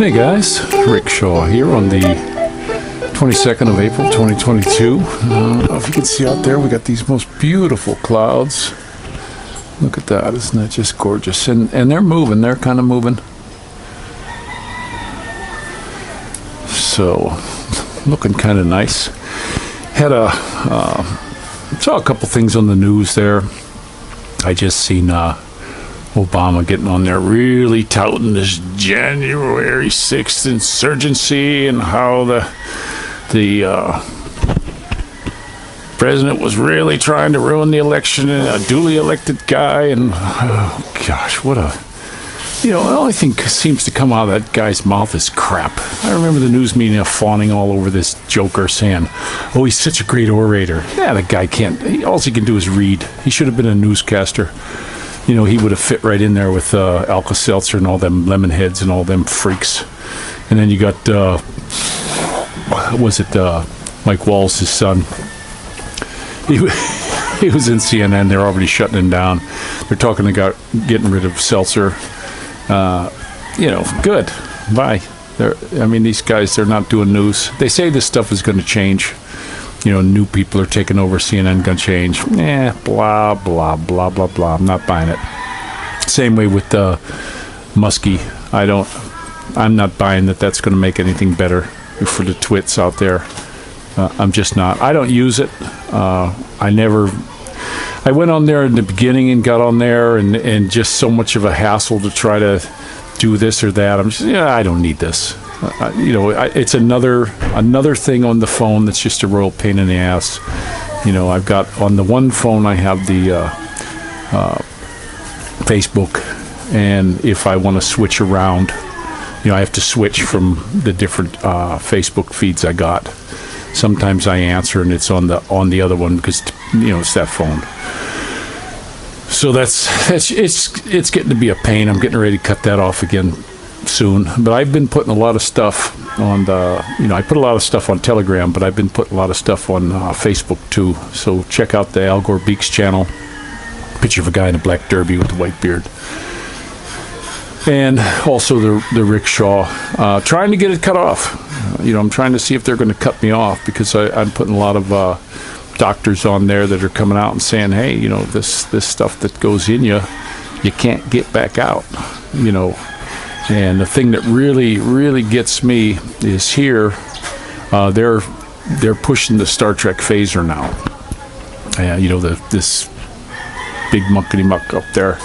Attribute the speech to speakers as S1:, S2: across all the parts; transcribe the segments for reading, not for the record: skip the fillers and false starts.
S1: Hey guys, Rick Shaw here on the 22nd of April 2022. I don't know if you can see out there, we got these most beautiful clouds. Look at that, isn't that just gorgeous? And they're moving, they're kind of moving. So, looking kind of nice. Saw a couple things on the news there. I just seen Obama getting on there really touting this January 6th insurgency and how the president was really trying to ruin the election and a duly elected guy. And oh gosh, the only thing seems to come out of that guy's mouth is crap. I remember the news media fawning all over this joker saying, oh, he's such a great orator. Yeah, the guy can't, all he can do is read. He should have been a newscaster. He would have fit right in there with Alka-Seltzer and all them lemon heads and all them freaks. And then you got, Mike Walls, his son. He was in CNN. They're already shutting him down. They're talking about getting rid of Seltzer. Good. Bye. These guys, they're not doing news. They say this stuff is going to change. New people are taking over, CNN gonna change. Blah, blah, blah, blah, blah. I'm not buying it. Same way with Muskie. I'm not buying that that's going to make anything better for the twits out there. I'm just not. I don't use it. I went on there in the beginning and got on there and just so much of a hassle to try to do this or that. I don't need this. It's another thing on the phone that's just a real pain in the ass. I've got on the one phone I have the Facebook, and if I want to switch around, I have to switch from the different Facebook feeds I got. Sometimes I answer and it's on the other one because it's that phone. So it's getting to be a pain. I'm getting ready to cut that off again soon, but I've been putting a lot of stuff on I put a lot of stuff on Telegram, but I've been putting a lot of stuff on Facebook too. So check out the Al Gore Beaks channel. Picture of a guy in a black derby with a white beard, and also the Rick Shaw. Trying to get it cut off. I'm trying to see if they're going to cut me off because I'm putting a lot of doctors on there that are coming out and saying, hey, this stuff that goes in you can't get back out. And the thing that really, really gets me is here, they're pushing the Star Trek phaser now. This big muckety muck up there.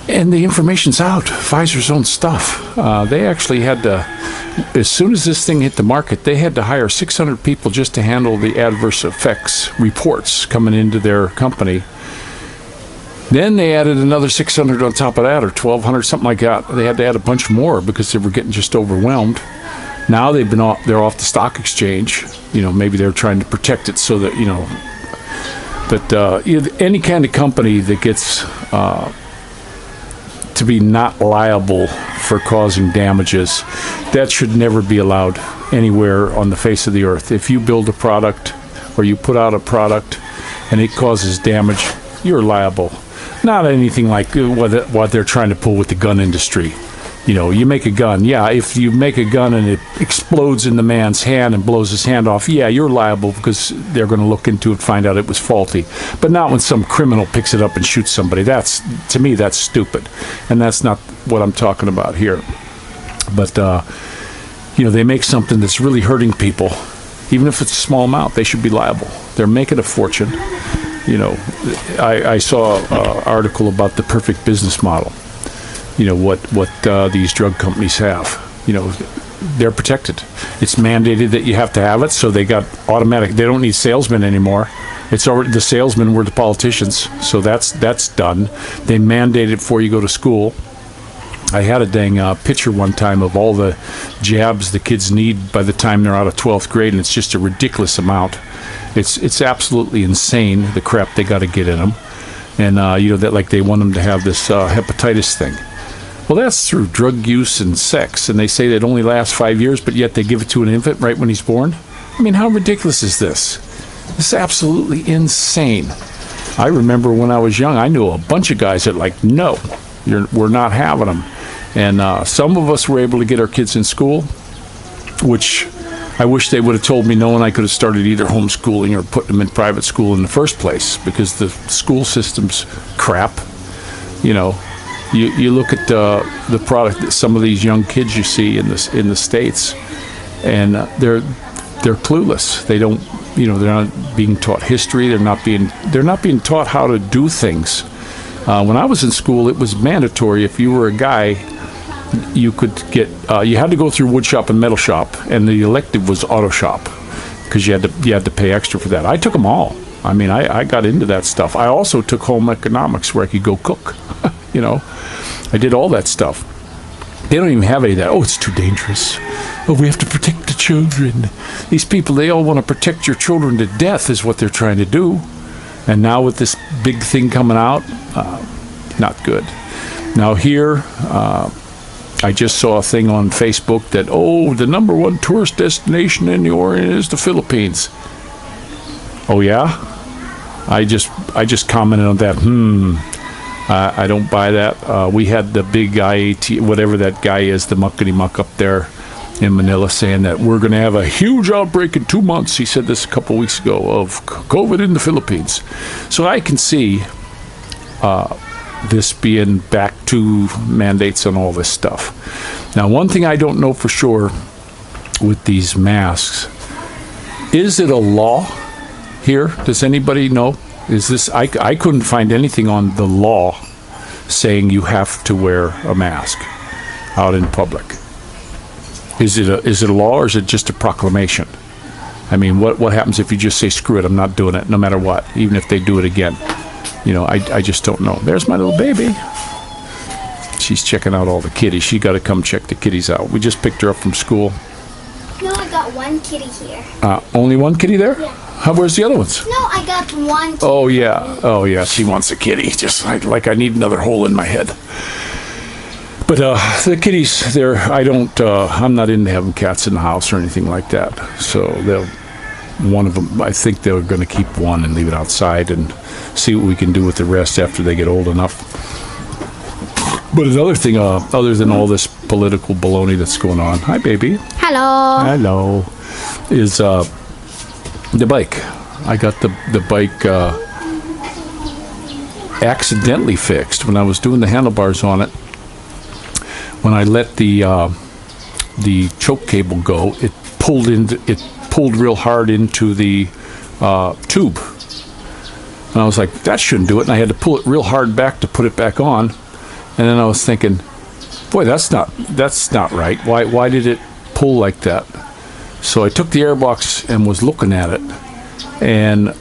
S1: And the information's out. Pfizer's own stuff. They actually had to, as soon as this thing hit the market, they had to hire 600 people just to handle the adverse effects reports coming into their company. Then they added another 600 on top of that, or 1,200, something like that. They had to add a bunch more because they were getting just overwhelmed. Now they're off the stock exchange. Maybe they're trying to protect it so that But any kind of company that gets to be not liable for causing damages, that should never be allowed anywhere on the face of the earth. If you build a product or you put out a product and it causes damage, you're liable. Not anything like what they're trying to pull with the gun industry. You make a gun. Yeah, if you make a gun and it explodes in the man's hand and blows his hand off, yeah, you're liable because they're going to look into it, find out it was faulty. But not when some criminal picks it up and shoots somebody. To me, that's stupid. And that's not what I'm talking about here. But, they make something that's really hurting people. Even if it's a small amount, they should be liable. They're making a fortune. I saw an article about the perfect business model. What these drug companies have. They're protected. It's mandated that you have to have it, so they got automatic. They don't need salesmen anymore. It's already, the salesmen were the politicians, so that's done. They mandate it before you go to school. I had a dang picture one time of all the jabs the kids need by the time they're out of 12th grade, and it's just a ridiculous amount. It's absolutely insane, the crap they got to get in them. And, that like they want them to have this hepatitis thing. Well, that's through drug use and sex, and they say that it only lasts 5 years, but yet they give it to an infant right when he's born. How ridiculous is this? This is absolutely insane. I remember when I was young, I knew a bunch of guys that no, we're not having them. And some of us were able to get our kids in school, which I wish they would have told me no, and I could have started either homeschooling or putting them in private school in the first place, because the school system's crap. You know, you look at the product that some of these young kids you see in the States, and they're clueless. They don't, you know, they're not being taught history. They're not being taught how to do things. When I was in school, it was mandatory. If you were a guy, you could get you had to go through wood shop and metal shop, and the elective was auto shop, because you had to pay extra for that. I took them all. I mean, I got into that stuff. I also took home economics, where I could go cook. You know, I did all that stuff. They don't even have any of that. Oh, it's too dangerous. Oh, we have to protect the children. These people, they all want to protect your children to death, is what they're trying to do. And now with this big thing coming out, not good. Now here, I just saw a thing on Facebook that, oh, the #1 tourist destination in the Orient is the Philippines. Oh yeah? I just commented on that. I don't buy that. We had the big IAT, whatever that guy is, the muckety muck up there in Manila, saying that we're going to have a huge outbreak in 2 months. He said this a couple weeks ago, of COVID in the Philippines. So I can see this being back to mandates on all this stuff. Now, one thing I don't know for sure with these masks, is it a law here? Does anybody know? Is this, I couldn't find anything on the law saying you have to wear a mask out in public. Is it a law, or is it just a proclamation? I mean, what happens if you just say, screw it, I'm not doing it, no matter what, even if they do it again? You know, I just don't know. There's my little baby. She's checking out all the kitties. She got to come check the kitties out. We just picked her up from school.
S2: No, I got one kitty here.
S1: Only one kitty there?
S2: Yeah.
S1: Where's the other ones?
S2: No, I got one kitty.
S1: Oh yeah, she wants a kitty, just like I need another hole in my head. But the kitties, I'm not into having cats in the house or anything like that. So one of them, I think they're going to keep one and leave it outside and see what we can do with the rest after they get old enough. But another thing, other than all this political baloney that's going on, hi baby. Hello. Is the bike. I got the bike accidentally fixed when I was doing the handlebars on it. When I let the choke cable go, it pulled real hard into the tube. And I was like, that shouldn't do it. And I had to pull it real hard back to put it back on. And then I was thinking, boy, that's not right. Why did it pull like that? So I took the airbox and was looking at it, and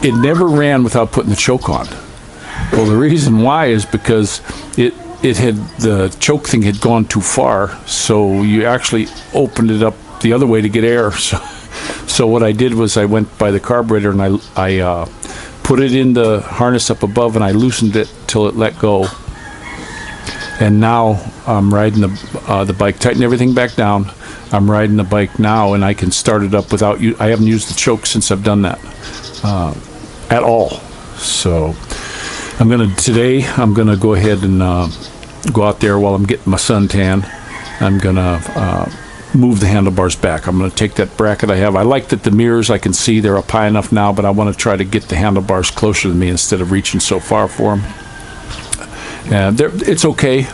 S1: it never ran without putting the choke on. Well, the reason why is because the choke thing had gone too far, so you actually opened it up the other way to get air. So what I did was I went by the carburetor and I put it in the harness up above, and I loosened it till it let go. And now I'm riding the bike, tighten everything back down. I'm riding the bike now, and I can start it up without I haven't used the choke since I've done that at all. So today I'm gonna go ahead and go out there while I'm getting my suntan. I'm gonna move the handlebars back. I'm gonna take that bracket I have. I like that the mirrors I can see, they're up high enough now, but I want to try to get the handlebars closer to me instead of reaching so far for them. And it's okay.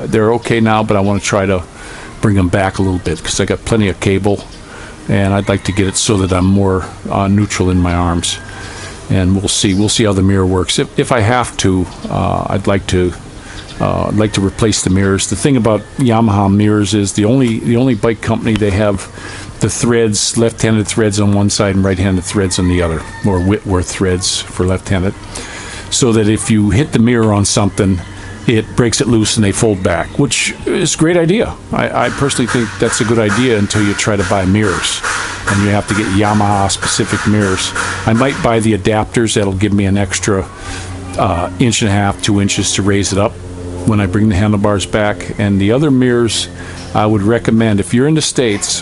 S1: They're okay now, but I want to try to bring them back a little bit because I got plenty of cable, and I'd like to get it so that I'm more neutral in my arms. And we'll see how the mirror works. If I have to, I'd like to replace the mirrors. The thing about Yamaha mirrors is the only bike company, they have the threads, left-handed threads on one side and right-handed threads on the other, or Whitworth threads for left-handed, so that if you hit the mirror on something, it breaks it loose and they fold back, which is a great idea. I personally think that's a good idea until you try to buy mirrors, and you have to get Yamaha specific mirrors. I might buy the adapters. That'll give me an extra 1.5 to 2 inches to raise it up when I bring the handlebars back. And the other mirrors I would recommend, if you're in the States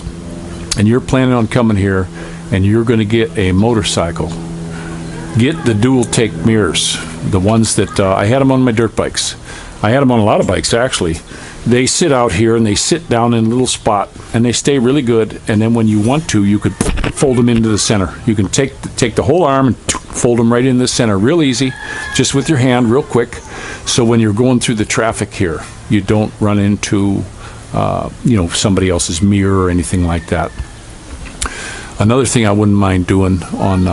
S1: and you're planning on coming here and you're going to get a motorcycle, get the dual take mirrors, the ones that I had them on my dirt bikes. I had them on a lot of bikes, actually. They sit out here, and they sit down in a little spot, and they stay really good. And then when you want to, you could fold them into the center. You can take the whole arm and fold them right into the center real easy, just with your hand real quick. So when you're going through the traffic here, you don't run into somebody else's mirror or anything like that. Another thing I wouldn't mind doing on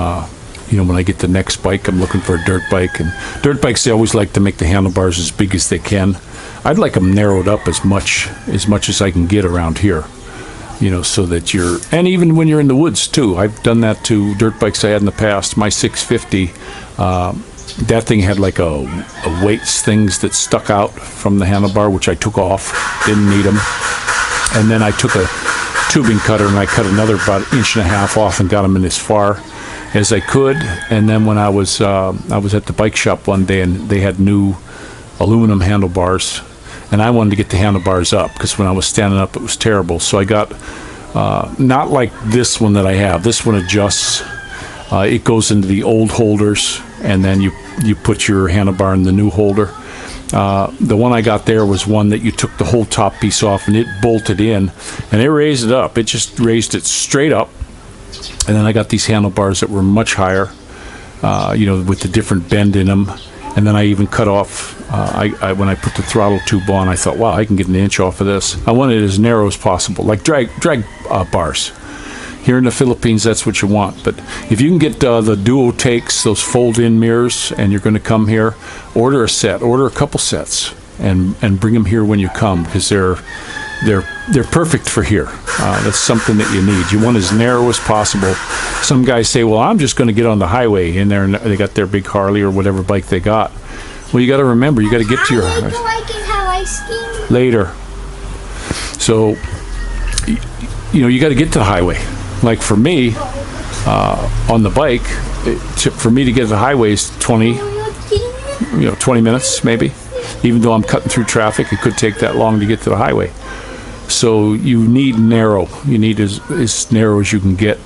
S1: when I get the next bike, I'm looking for a dirt bike. And dirt bikes, they always like to make the handlebars as big as they can. I'd like them narrowed up as much as I can get around here, so that and even when you're in the woods too. I've done that to dirt bikes I had in the past. My 650, that thing had like a weights things that stuck out from the handlebar, which I took off, didn't need them. And then I took a tubing cutter and I cut another about 1.5 inches off and got them in as far as I could. And then when I was at the bike shop one day, and they had new aluminum handlebars, and I wanted to get the handlebars up because when I was standing up it was terrible. So I got not like this one that I have. This one adjusts. It goes into the old holders, and then you put your handlebar in the new holder. The one I got there was one that you took the whole top piece off and it bolted in, and it raised it up. It just raised it straight up. And then I got these handlebars that were much higher, with the different bend in them. And then I even cut off, when I put the throttle tube on, I thought, wow, I can get 1 inch off of this. I wanted it as narrow as possible, like drag bars. Here in the Philippines, that's what you want. But if you can get the duo takes, those fold-in mirrors, and you're going to come here, order a couple sets, and bring them here when you come, because they're perfect for here. That's something that you need. You want as narrow as possible. Some guys say, well, I'm just going to get on the highway in there, and they got their big Harley or whatever bike they got. Well, you got to remember, you got to get to your later. So, you got to get to the highway. Like for me, on the bike, for me to get to the highway is 20 minutes maybe. Even though I'm cutting through traffic, it could take that long to get to the highway. So you need narrow. You need as narrow as you can get.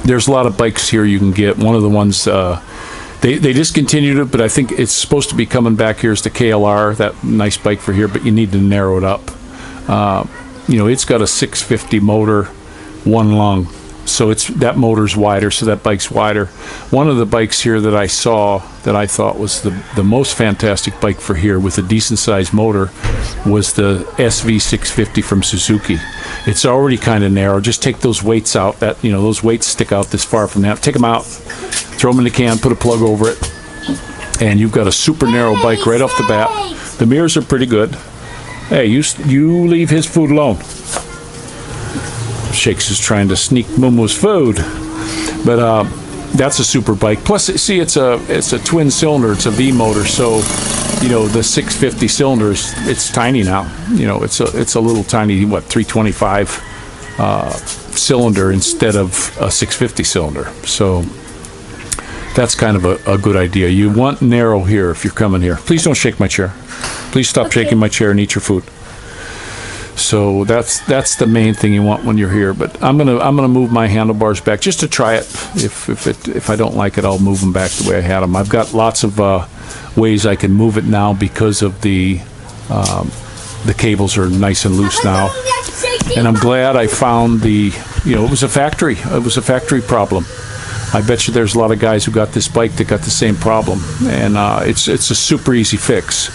S1: There's a lot of bikes here you can get. One of the ones, they discontinued it, but I think it's supposed to be coming back here is the KLR, that nice bike for here, but you need to narrow it up. It's got a 650 motor, one lung. So that motor's wider, so that bike's wider. One of the bikes here that I saw that I thought was the most fantastic bike for here with a decent sized motor was the SV650 from Suzuki. It's already kind of narrow. Just take those weights out. Those weights stick out this far from that. Take them out, throw them in the can, put a plug over it, and you've got a super narrow bike right off the bat. The mirrors are pretty good. Hey, you leave his food alone. Shakes is trying to sneak Momo's food, but that's a super bike. Plus, see, it's a twin cylinder. It's a V motor, so the 650 cylinders, it's tiny now. It's a little tiny 325 cylinder instead of a 650 cylinder. So that's kind of a good idea. You want narrow here if you're coming here. Please don't shake my chair. Please stop shaking my chair and eat your food. So that's the main thing you want when you're here. But I'm gonna move my handlebars back just to try it. If I don't like it, I'll move them back the way I had them. I've got lots of ways I can move it now because of the cables are nice and loose now. And I'm glad I found it was a factory problem. I bet you there's a lot of guys who got this bike that got the same problem, and it's a super easy fix.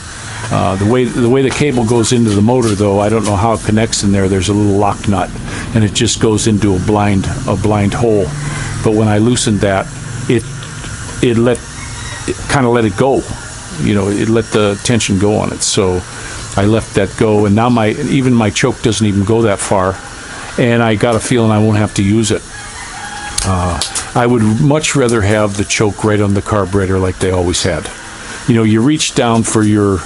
S1: The way the cable goes into the motor, though, I don't know how it connects in there. There's a little lock nut, and it just goes into a blind hole. But when I loosened that, it kind of let it go. It let the tension go on it. So I left that go, and now even my choke doesn't even go that far, and I got a feeling I won't have to use it. I would much rather have the choke right on the carburetor like they always had. You reach down for your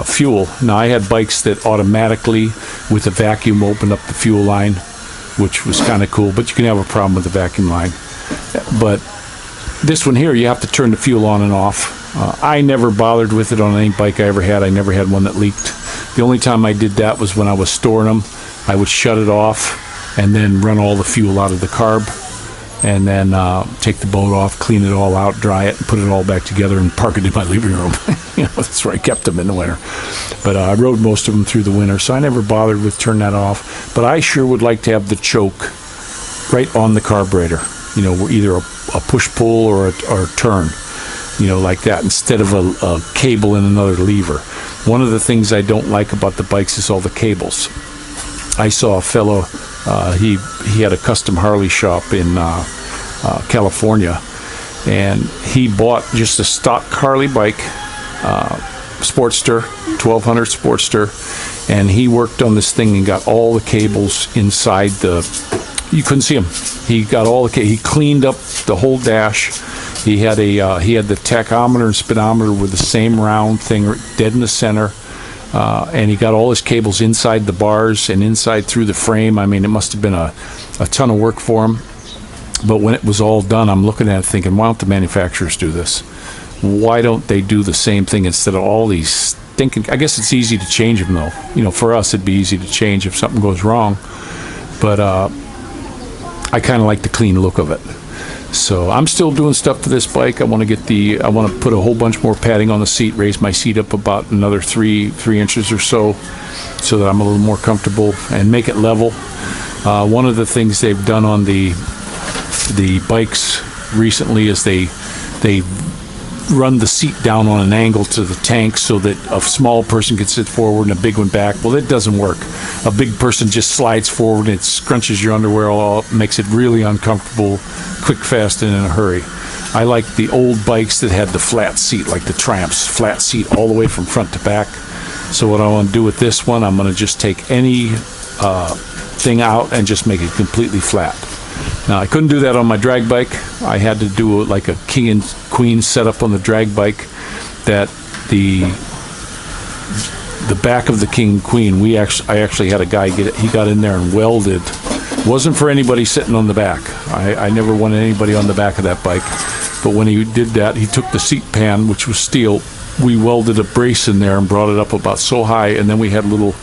S1: fuel. Now, I had bikes that automatically, with a vacuum, opened up the fuel line, which was kind of cool, but you can have a problem with the vacuum line. But this one here, you have to turn the fuel on and off. I never bothered with it on any bike I ever had. I never had one that leaked. The only time I did that was when I was storing them. I would shut it off and then run all the fuel out of the carb. and then take the boat off, clean it all out, dry it, and put it all back together and park it in my living room. That's where I kept them in the winter. But I rode most of them through the winter, so I never bothered with turning that off. But I sure would like to have the choke right on the carburetor, either a push-pull or a turn, like that, instead of a cable and another lever. One of the things I don't like about the bikes is all the cables. I saw a fellow, he had a custom Harley shop in California, and he bought just a stock Harley bike, Sportster, 1200 Sportster, and he worked on this thing and got all the cables inside you couldn't see them. He got all he cleaned up the whole dash. He had the tachometer and speedometer with the same round thing dead in the center. And he got all his cables inside the bars and inside through the frame. I mean, it must have been a ton of work for him. But when it was all done, I'm looking at it thinking, why don't the manufacturers do this? Why don't they do the same thing instead of all these stinking... I guess it's easy to change them, though. For us, it'd be easy to change if something goes wrong. But I kind of like the clean look of it. So I'm still doing stuff to this bike. I want to put a whole bunch more padding on the seat, raise my seat up about another three inches or so that I'm a little more comfortable, and make it level. One of the things they've done on the bikes recently is they run the seat down on an angle to the tank so that a small person can sit forward and a big one back. Well, that doesn't work. A big person just slides forward and it scrunches your underwear all up, makes it really uncomfortable, quick, fast, and in a hurry. I like the old bikes that had the flat seat, like the Tramps, flat seat all the way from front to back. So what I want to do with this one, I'm going to just take any thing out and just make it completely flat. Now, I couldn't do that on my drag bike. I had to do like a king and queen setup on the drag bike, that the back of the king and queen, I actually had a guy he got in there and welded. It wasn't for anybody sitting on the back. I never wanted anybody on the back of that bike. But when he did that, he took the seat pan, which was steel. We welded a brace in there and brought it up about so high, and then we had little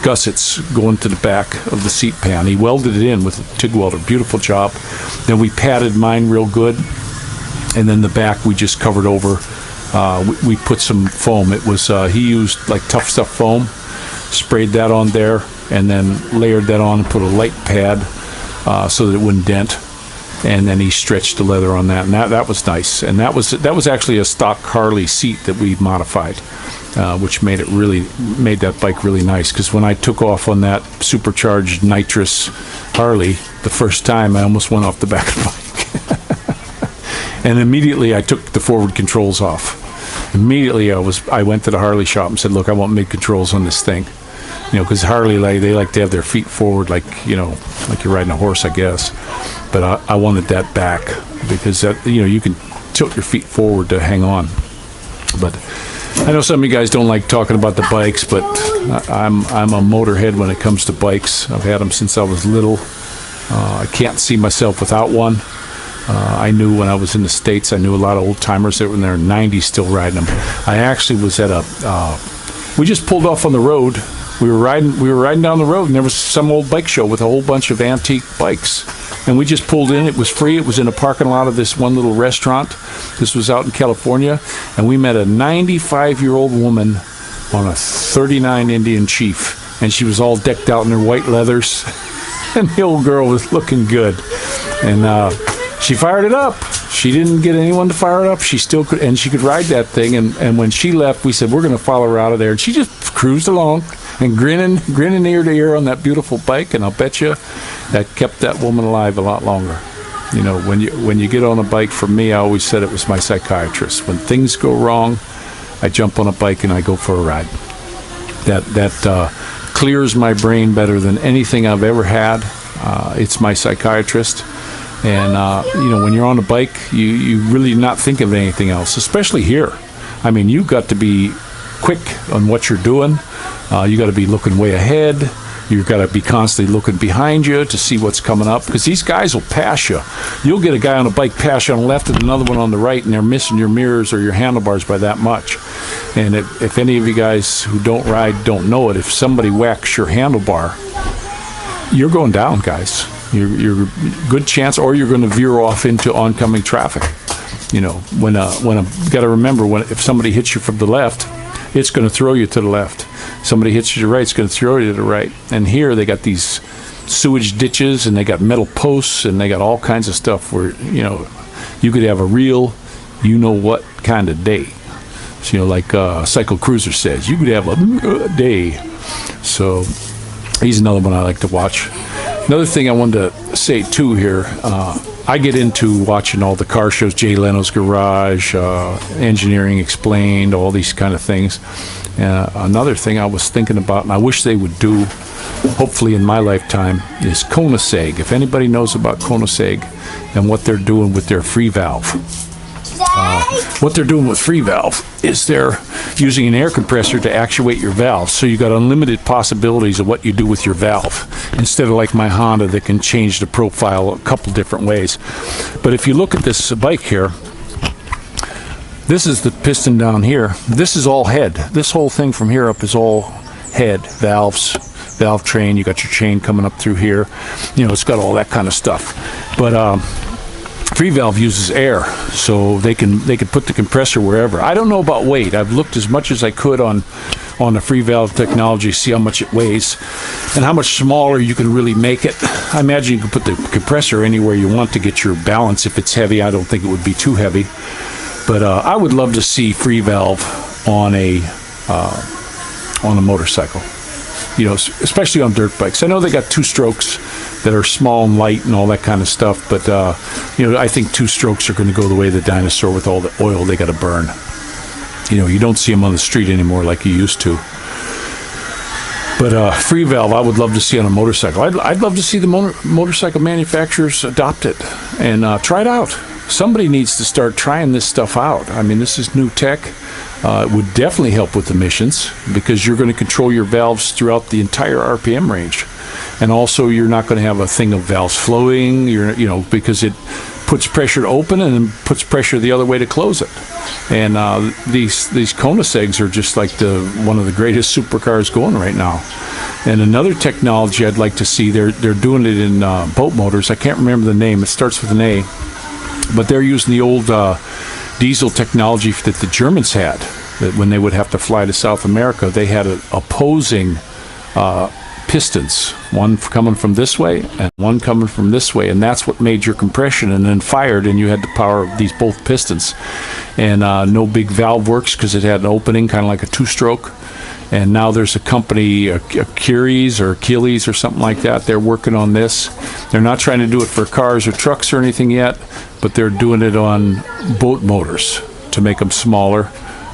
S1: gussets going to the back of the seat pan. He welded it in with a TIG welder. Beautiful job. Then we padded mine real good, and then the back we just covered over. We put some foam. It was he used like Tough Stuff foam, sprayed that on there, and then layered that on and put a light pad so that it wouldn't dent. And then he stretched the leather on that, and that was nice. And that was actually a stock Harley seat that we modified, which made that bike really nice. Because when I took off on that supercharged nitrous Harley the first time, I almost went off the back of the bike. And immediately I took the forward controls off. Immediately I went to the Harley shop and said, "Look, I want mid controls on this thing." Because Harley, they like to have their feet forward, like you're riding a horse, I guess. But I wanted that back, because you can tilt your feet forward to hang on. But I know some of you guys don't like talking about the bikes, but I'm a motorhead when it comes to bikes. I've had them since I was little. I can't see myself without one. I knew when I was in the States, I knew a lot of old timers that were in their 90s still riding them. I actually was at we just pulled off on the road. We were riding down the road, and there was some old bike show with a whole bunch of antique bikes. And we just pulled in. It was free. It was in a parking lot of this one little restaurant. This was out in California. And we met a 95-year-old woman on a 39 Indian Chief. And she was all decked out in her white leathers. And the old girl was looking good. And she fired it up. She didn't get anyone to fire it up. She still could, and she could ride that thing. And when she left, we said, we're going to follow her out of there. And she just cruised along and grinning ear to ear on that beautiful bike. And I'll bet you that kept that woman alive a lot longer. When you get on a bike, for me, I always said it was my psychiatrist. When things go wrong, I jump on a bike and I go for a ride. That clears my brain better than anything I've ever had. It's my psychiatrist. And, when you're on a bike, you really not think of anything else, especially here. I mean, you've got to be quick on what you're doing. You got to be looking way ahead. You've got to be constantly looking behind you to see what's coming up, because these guys will pass you. You'll get a guy on a bike pass you on the left and another one on the right, and they're missing your mirrors or your handlebars by that much. And if any of you guys who don't ride don't know it, if somebody whacks your handlebar, you're going down, guys. You're good chance, or you're going to veer off into oncoming traffic. You know, when got to remember, if somebody hits you from the left, it's going to throw you to the left. Somebody hits you to the right, it's going to throw you to the right. And here they got these sewage ditches, and they got metal posts, and they got all kinds of stuff where, you know, you could have a real, you know what kind of day. So, you know, like Cycle Cruiser says, you could have a day. So he's another one I like to watch. Another thing I wanted to say too here, I get into watching all the car shows, Jay Leno's Garage, Engineering Explained, all these kind of things. Another thing I was thinking about, and I wish they would do, hopefully in my lifetime, is Koenigsegg. If anybody knows about Koenigsegg and what they're doing with their Freevalve. What they're doing with Freevalve is they're using an air compressor to actuate your valves, so you got unlimited possibilities of what you do with your valve, instead of like my Honda that can change the profile a couple different ways. But if you look at this bike here, this is the piston down here. This is all head. This whole thing from here up is all head, valves, valve train. You got your chain coming up through here. You know, it's got all that kind of stuff. But Freevalve uses air, so they can put the compressor wherever. I don't know about weight. I've looked as much as I could on the Freevalve technology, see how much it weighs and how much smaller you can really make it. I imagine you can put the compressor anywhere you want to get your balance. If it's heavy, I don't think it would be too heavy. But I would love to see Freevalve on a motorcycle. You know, especially on dirt bikes. I know they got two strokes that are small and light and all that kind of stuff, but you know, I think two strokes are going to go the way of the dinosaur with all the oil they got to burn. You know, you don't see them on the street anymore like you used to. But Freevalve, I would love to see on a motorcycle. I'd love to see the motorcycle manufacturers adopt it and try it out. Somebody needs to start trying this stuff out. I mean, this is new tech. It would definitely help with emissions, because you're going to control your valves throughout the entire RPM range. And also, you're not going to have a thing of valves flowing, you know, because it puts pressure to open and then puts pressure the other way to close it. And these Koenigsegg's are just like one of the greatest supercars going right now. And another technology I'd like to see, they're doing it in boat motors. I can't remember the name. It starts with an A. But they're using the old diesel technology that the Germans had. That when they would have to fly to South America, they had opposing pistons, one coming from this way and one coming from this way, and that's what made your compression, and then fired, and you had to power these both pistons. And no big valve works because it had an opening, kind of like a two-stroke. And now there's a company, Achilles or something like that. They're working on this. They're not trying to do it for cars or trucks or anything yet, but they're doing it on boat motors to make them smaller.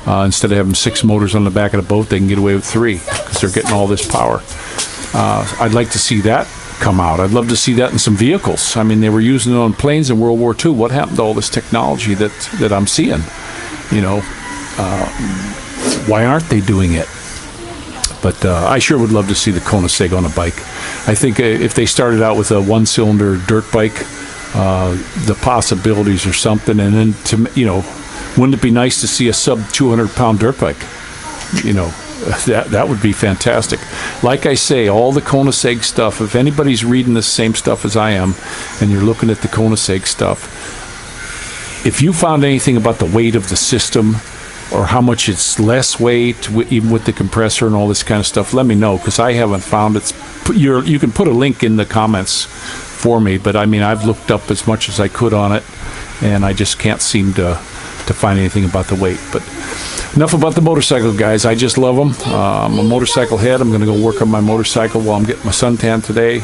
S1: Instead of having 6 motors on the back of the boat, they can get away with 3 because they're getting all this power. I'd like to see that come out. I'd love to see that in some vehicles. I mean, they were using it on planes in World War II. What happened to all this technology that I'm seeing? You know, why aren't they doing it? But I sure would love to see the Koenigsegg on a bike. I think if they started out with a one-cylinder dirt bike, the possibilities are something. And then, you know, wouldn't it be nice to see a sub 200-pound dirt bike? You know, that would be fantastic. Like I say, all the Koenigsegg stuff, if anybody's reading the same stuff as I am, and you're looking at the Koenigsegg stuff, if you found anything about the weight of the system, or how much it's less weight, even with the compressor and all this kind of stuff, let me know, because I haven't found it. You can put a link in the comments for me, but I mean, I've looked up as much as I could on it, and I just can't seem to find anything about the weight. But enough about the motorcycle, guys. I just love them. I'm a motorcycle head. I'm going to go work on my motorcycle while I'm getting my suntan today.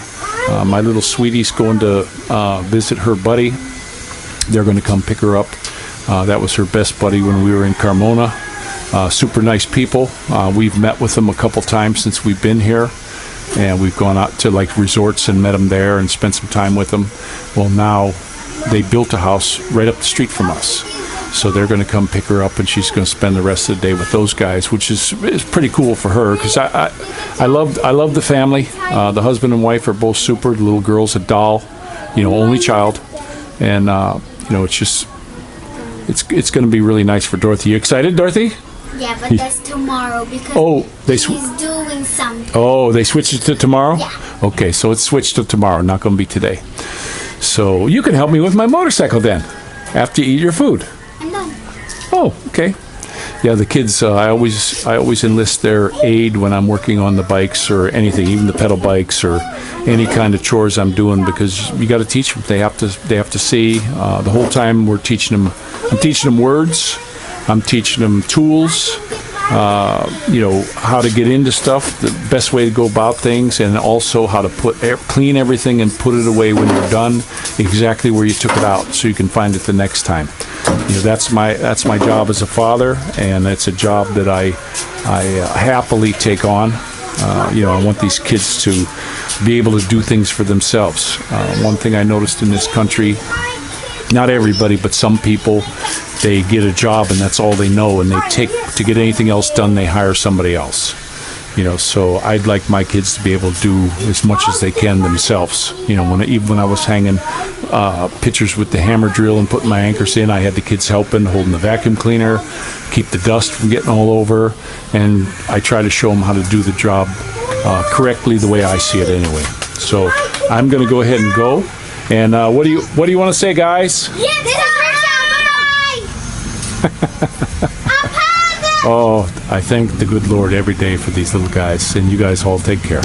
S1: My little sweetie's going to visit her buddy. They're going to come pick her up. That was her best buddy when we were in Carmona. Super nice people. We've met with them a couple times since we've been here, and we've gone out to like resorts and met them there and spent some time with them. Well, now they built a house right up the street from us, so they're going to come pick her up, and she's going to spend the rest of the day with those guys, which is pretty cool for her, because I love the family. The husband and wife are both super. The little girl's a doll, you know, only child, and you know, it's going to be really nice for Dorothy. You excited, Dorothy?
S2: Yeah, but that's tomorrow because
S1: Oh,
S2: he's doing something.
S1: Oh, they switched it to tomorrow?
S2: Yeah.
S1: Okay, so it's switched to tomorrow, not going to be today. So you can help me with my motorcycle then, after you eat your food.
S2: I'm done.
S1: Oh, okay. Yeah, the kids, I always enlist their aid when I'm working on the bikes or anything, even the pedal bikes or any kind of chores I'm doing, because you got to teach them. They have to see. The whole time I'm teaching them words. I'm teaching them tools. How to get into stuff, the best way to go about things, and also how to clean everything and put it away when you're done, exactly where you took it out, so you can find it the next time. That's my job as a father, and it's a job that I happily take on. I want these kids to be able to do things for themselves. One thing I noticed in this country, not everybody, but some people, they get a job and that's all they know, and to get anything else done, they hire somebody else. So I'd like my kids to be able to do as much as they can themselves. Even when I was hanging pictures with the hammer drill and putting my anchors in, I had the kids helping, holding the vacuum cleaner, keep the dust from getting all over, and I try to show them how to do the job correctly the way I see it anyway. So I'm going to go ahead and go. And what do you want to say, guys?
S2: Yeah, this is Bye-bye.
S1: Oh, I thank the good Lord every day for these little guys, and you guys all take care.